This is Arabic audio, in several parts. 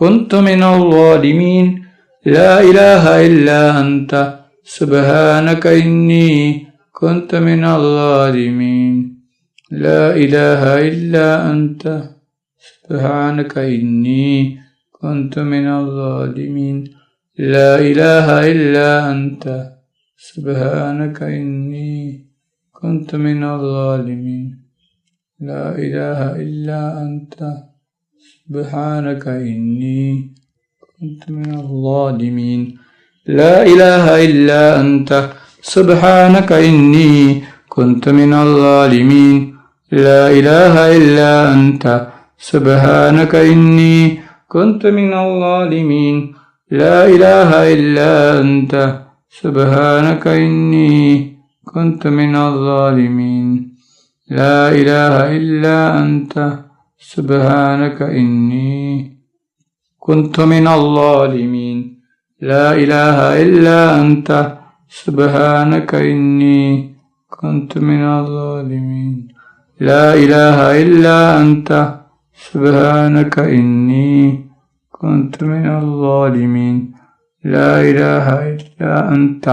كنت من الظالمين لا إله إلا أنت سبحانك إني كنت من الظالمين لا إله إلا أنت سبحانك إني كنت من الظالمين لا إله إلا أنت سبحانك إني كنت من الظالمين لا إله إلا أنت سبحانك إني كنت من الظالمين لا إله إلا أنت سبحانك إني كنت من الظالمين لا إله إلا أنت سبحانك إني كنت من الظالمين لا إله إلا أنت سبحانك إني كنت من الظالمين لا إله إلا أنت سبحانك إني كنت من الظالمين لا إله إلا أنت سبحانك إني كنت من الظالمين لا إله إلا أنت سبحانك إني كنت من الظالمين لا إله إلا أنت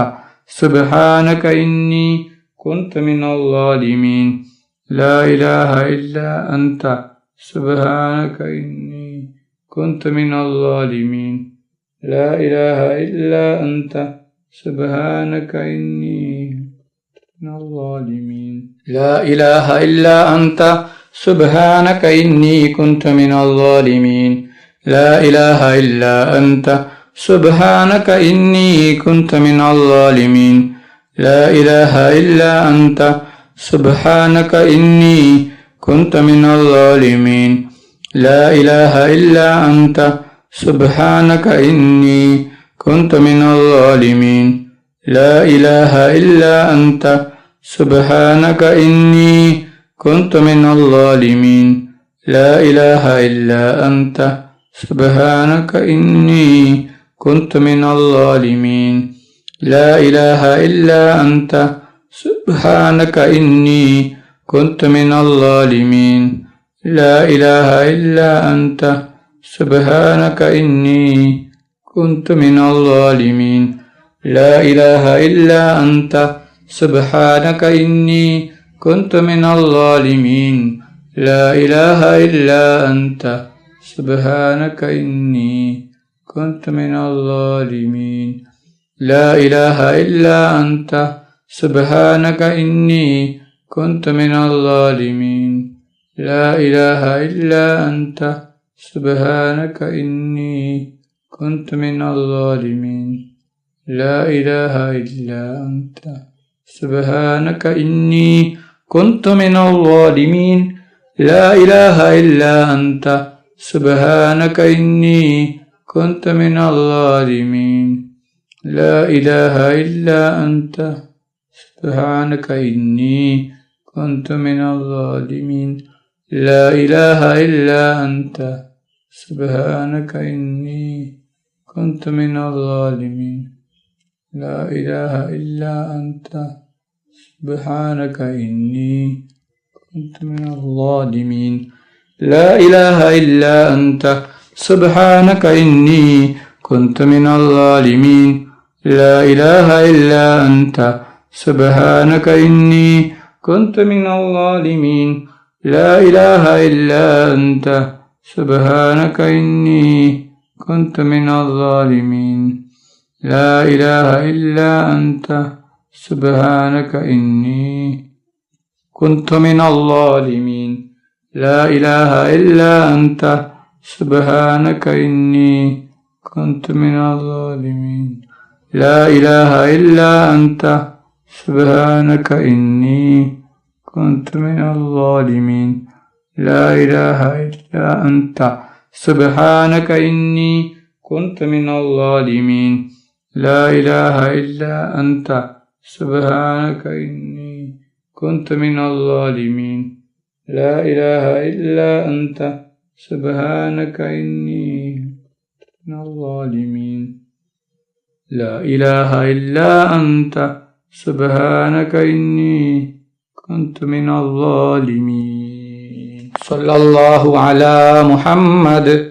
سبحانك إني كنت من الظالمين لا إله إلا أنت سبحانك إني كنت من الظالمين لا إله إلا أنت سبحانك إني من الظالمين لا إله إلا أنت سبحانك إني كنت من الظالمين لا إله إلا أنت سبحانك إني كنت من الظالمين لا إله إلا أنت سبحانك إني كنت من الظالمين لا إله إلا أنت سبحانك إني كنت من الظالمين لا إله إلا أنت سبحانك إني كنت من الظالمين لا إله إلا أنت سبحانك إني كنت من الظالمين لا إله إلا أنت سبحانك إني كنت من الظالمين لا إله إلا أنت سبحانك إني كنت من الظالمين لا إله إلا أنت سبحانك إني كنت من الظالمين لا إله إلا أنت سبحانك إني كنت من الظالمين لا إله إلا أنت سبحانك إني كنت من الظالمين لا إله إلا أنت سبحانك إني كنت من الظالمين لا إله إلا أنت سبحانك إني كنت من الظالمين لا إله إلا أنت سبحانك إني كنت من الظالمين لا إله إلا أنت سبحانك إني كنت من الظالمين لا إله إلا أنت سبحانك إني كنت من الظالمين لا إله إلا أنت سبحانك إني كنت من الظالمين لا إله إلا أنت سبحانك إني كنت من الظالمين لا إله إلا أنت سبحانك إني كنت من الظالمين لا إله إلا أنت سبحانك إني كنت من الظالمين لا إله إلا أنت سبحانك إني كنت من الظالمين لا إله إلا أنت سبحانك إني كنت من الظالمين لا إله إلا أنت سبحانك إني كنت من الظالمين لا إله إلا أنت سبحانك إني كنت من الظالمين لا إله إلا أنت سبحانك إني كنت من الظالمين لا إله إلا أنت سبحانك إني من الظالمين لا إله إلا أنت سبحانك إني كنت من الظالمين صلى الله على محمد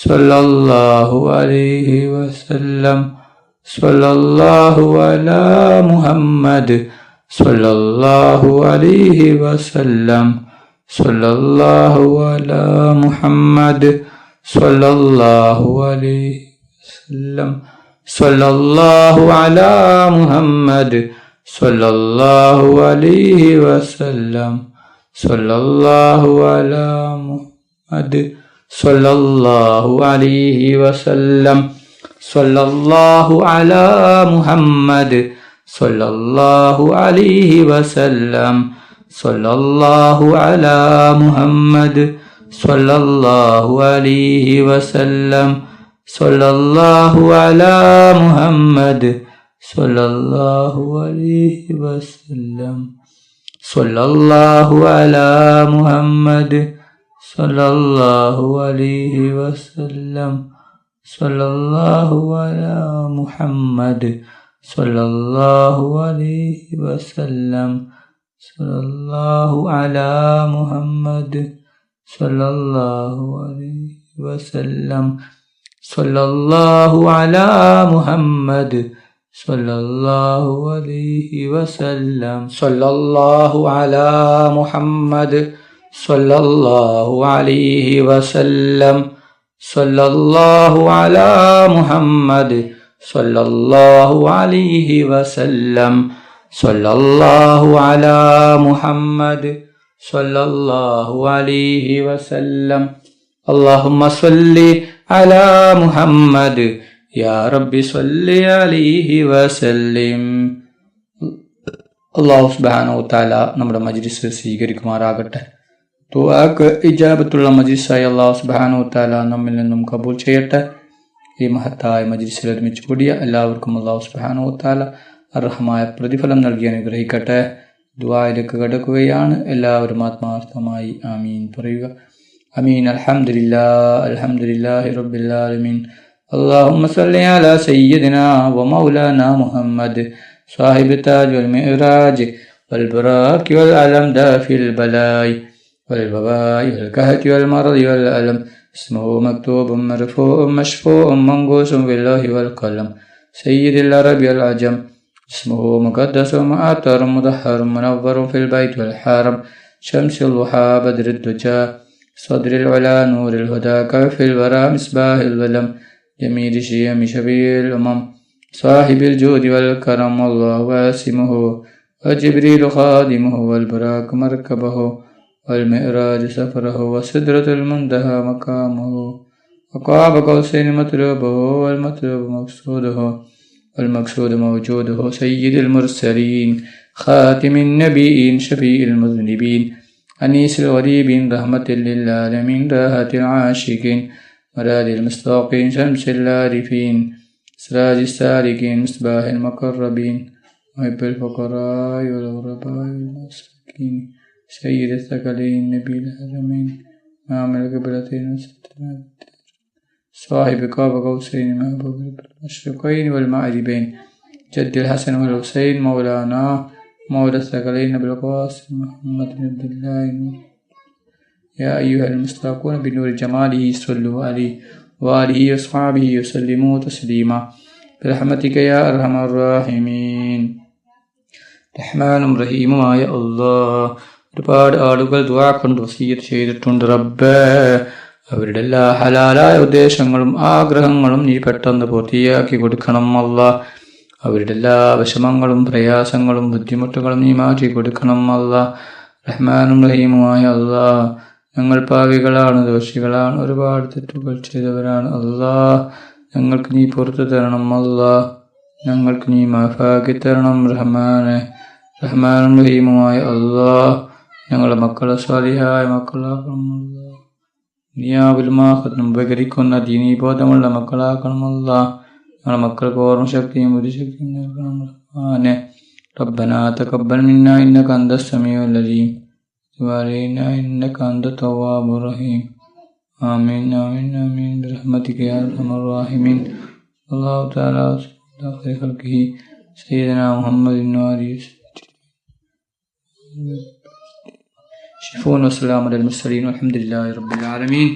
സല്ലല്ലാഹു അലൈഹി വസല്ലം. സല്ലല്ലാഹു അലാ മുഹമ്മദ് സല്ലല്ലാഹു അലൈഹി വസല്ലം. സല്ലല്ലാഹു അലാ മുഹമ്മദ് സല്ലല്ലാഹു അലൈഹി വസല്ലം. സല്ലല്ലാഹു അലാ മുഹമ്മദ് സല്ലല്ലാഹു അലൈഹി വസല്ലം. സല്ലല്ലാഹു അലാ മുഹമ്മദ് സല്ലല്ലാഹു അലൈഹി വസല്ലം. സല്ലല്ലാഹു അലാ മുഹമ്മദ് സല്ലല്ലാഹു അലൈഹി വസല്ലം. സല്ലല്ലാഹു അലാ മുഹമ്മദ് സല്ലല്ലാഹു അലൈഹി വസല്ലം. സല്ലല്ലാഹു അലാ മുഹമ്മദ് സല്ലല്ലാഹു അലൈഹി വസല്ലം. സല്ലല്ലാഹു അലാ മുഹമ്മദ് സല്ലല്ലാഹു അലൈഹി വസല്ലം. സല്ലല്ലാഹു അലാ മുഹമ്മദ് സല്ലല്ലാഹു അലൈഹി വസല്ലം. സല്ലല്ലാഹു അലാ മുഹമ്മദ് സല്ലല്ലാഹു അലൈഹി വസല്ലം. സല്ലല്ലാഹു അലാ മുഹമ്മദ് സല്ലല്ലാഹു അലൈഹി വസല്ലം. സല്ലല്ലാഹു അലാ മുഹമ്മദ് സല്ലല്ലാഹു അലൈഹി വസല്ലം. സല്ലല്ലാഹു അലാ മുഹമ്മദ് സല്ലല്ലാഹു അലൈഹി വസല്ലം. സല്ലല്ലാഹു അലാ മുഹമ്മദ് സല്ലല്ലാഹു അലൈഹി വസല്ലം. അല്ലാഹുമ്മ സ്വല്ലി അലാ മുഹമ്മദ് യാ റബ്ബി സ്വല്ലി അലൈഹി വസല്ലിം. അല്ലാഹു സുബ്ഹാനഹു വതആല നമ്മുടെ മജ്ലിസ് സ്വീകരിക്കുമാറാകട്ടെ. ദുആക്ക് ഇജാബത്തുള്ള മജ്ലിസായി അല്ലാഹു സുബ്ഹാനഹു വതആല നമ്മിൽ നിന്നും കബൂൽ ചെയ്യട്ടെ. ഈ മഹത്തായ മജ്ലിസിൽ ഒരുമിച്ച് കൂടിയ എല്ലാവർക്കും അല്ലാഹു സുബ്ഹാനഹു വതആല അർഹമായ പ്രതിഫലം നൽകി അനുഗ്രഹിക്കട്ടെ. ദുആയിലേക്ക് കടക്കുകയാണ്. എല്ലാവരും ആത്മാർത്ഥമായി ആമീൻ പറയുക. ആമീൻ. അൽഹംദുലില്ലാഹി റബ്ബിൽ ആലമീൻ. اللهم صل على سيدنا ومولانا محمد صاحب التاج والمعراج والبراك والعلم دافي البلاء والوباء والكهف والمرض والألم. اسمه مكتوب مرفوع مشفوع منقوش بالله والقلم. سيد العرب والعجم. اسمه مقدس معطر مطهر منور في البيت والحرم. شمس الضحى بدر الدجى صدر العلا نور الهدى كف الورى مصباح الظلم. جميل شيم شفيع الأمم صاحب الجود والكرم. الله واسمه وجبريل خادمه والبراك مركبه والمئراج سفره وسدرة المنتهى مقامه. وقاب قوسين مطلوبه والمطلوب مقصوده والمقصود موجوده. سيد المرسلين خاتم النبيين شفيع المذنبين أنيس الغريبين رحمة للعالمين راحة العاشقين مراد المستوقين شمس العارفين سراج السالكين مصباح المقربين محب الفقراء والغرباء والمساكين سيد الثقلين نبي الحرمين إمام القبلتين والسترات صاحب قاب قوسين محبوب المشرقين والمغربين جد الحسن والحسين مولانا مولى الثقلين بالقاسم محمد بن عبد الله. يا أيها المستاقون بنور جماله صلوا عليه وآله وأصحابه وسلموا تسليما برحمتك يا أرحم الراحمين. റഹ്മാനും റഹീമുമായ അല്ലാഹ്, ഒരുപാട് ആളുകൾ ദുആ കൊണ്ട് വസിയ്യത്ത് ചെയ്തിട്ടുണ്ട്. റബ്ബേ, അവരുടെ എല്ലാ ഹലാലായ ഉദ്ദേശങ്ങളും ആഗ്രഹങ്ങളും നീ പെട്ടെന്ന് പൂർത്തിയാക്കി കൊടുക്കണം അല്ലാഹ്. അവരുടെ എല്ലാ വിഷമങ്ങളും പ്രയാസങ്ങളും ബുദ്ധിമുട്ടുകളും നീ മാറ്റി കൊടുക്കണം അല്ലാഹ്. റഹ്മാനും റഹീമുമായ അല്ലാഹ്, ഞങ്ങൾ പാവികളാണ്, ദോഷികളാണ്, ഒരുപാട് തെറ്റുകൾ ചെയ്തവരാണ് അല്ലാഹ്. ഞങ്ങൾക്ക് നീ പുറത്തു തരണം അല്ലാഹ്. ഞങ്ങൾക്ക് നീ മാഫാക്കി തരണം റഹ്മാനെ. റഹ്മാനും റഹീമുമായ അല്ലാഹ്, ഞങ്ങളുടെ മക്കളെ സ്വാലിഹായ മക്കളാക്കണം അല്ലാഹ്. ദുനിയാവിലും ആഖിറത്തിലും ഉപകരിക്കുന്ന ദീനീബോധമുള്ള മക്കളാക്കണം അല്ലാഹ്. ഞങ്ങളുടെ മക്കൾക്ക് ഓർമ്മശക്തിയും ബുദ്ധിശക്തിയും നൽകണം റഹ്മാനെ. ربنا تقبل منا إنك أنت السميع العليم وتب علينا إنك أنت التواب الرحيم. آمين آمين آمين برحمتك يا أرحم الراحمين. الله تعالى على خير خلقه سيدنا محمد وآله شفون والسلام على المرسلين والحمد لله رب العالمين.